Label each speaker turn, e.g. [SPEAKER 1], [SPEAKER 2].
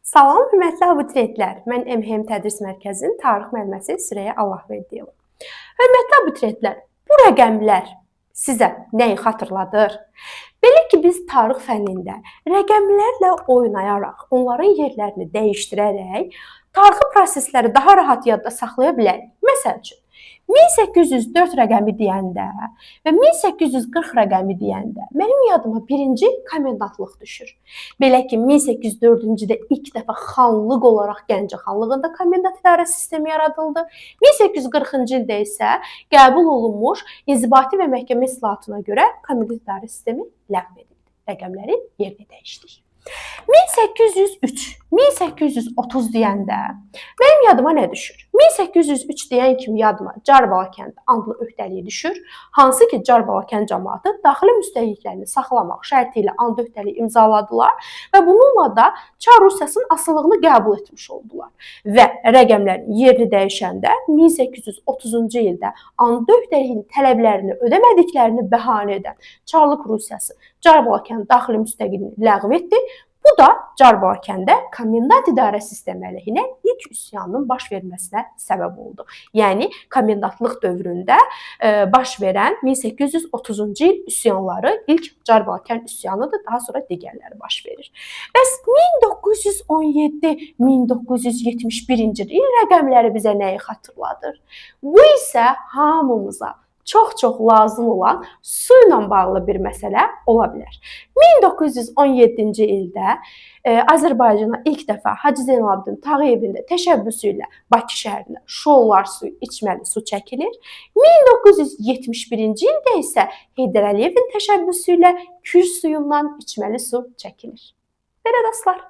[SPEAKER 1] Salam, hörmətli abituriyentlər. Mən MHM Tədris Mərkəzinin tarix müəlliməsi Süreyya Allahverdiyeva. Hörmətli abituriyentlər, bu rəqəmlər sizə nəyi xatırladır? Belə ki, biz tarix fənnində rəqəmlərlə oynayaraq, onların yerlərini dəyişdirərək tarixi prosesləri daha rahat yadda saxlaya bilərik. Məsəl üçün, 1804 rəqəmi deyəndə və 1840 rəqəmi deyəndə mənim yadıma birinci komendantlıq düşür. Belə ki, 1804-cüdə ilk dəfə xanlıq olaraq Gəncə xanlığında komendant idarə sistemi yaradıldı. 1840-cı ildə isə qəbul olunmuş inzibati və məhkəmə islahatına görə komendant idarə sistemi ləğv edildi. Rəqəmlərin yerini dəyişdik. 1803, 1830 deyəndə mənim yadıma nə düşür? 1803 deyən kimi yadıma Carbala-Kənd adlı öhdəliyi düşür. Hansı ki, Carbala-Kənd cəmaatı daxili müstəqilliklərini saxlamaq şərti ilə and öhdəliyi imzaladılar və bununla da Çar Rusiyasının asılılığını qəbul etmiş oldular. Və rəqəmlərin yerini dəyişəndə 1830-cu ildə and öhdəliyinin tələblərini ödəmədiklərini bəhanə edən Çarlıq Rusiyası Carbala-Kənd daxili müstəqilliyini ləğv etdi. Bu da Carbala-Kəndə komendant idarə sistemi əleyhinə ilk üsyanın baş verməsinə səbəb oldu. Yəni, komendantlıq dövründə baş verən 1830-cu il üsyanları ilk Carbala-Kənd üsyanıdır, daha sonra digərləri baş verir. Bəs 1917-1971-ci il rəqəmləri bizə nəyi xatırladır? Bu isə hamımıza çox lazım olan su ilə bağlı bir məsələ ola bilər. 1917-ci ildə Azərbaycana ilk dəfə Hacı Zeynalabdin Tağıyevin də təşəbbüsü ilə Bakı şəhərinə şollar suyu, içməli su çəkilir. 1971-ci ildə isə Heydər Əliyevin təşəbbüsü ilə Kür suyundan içməli su çəkilir. Belə dostlar.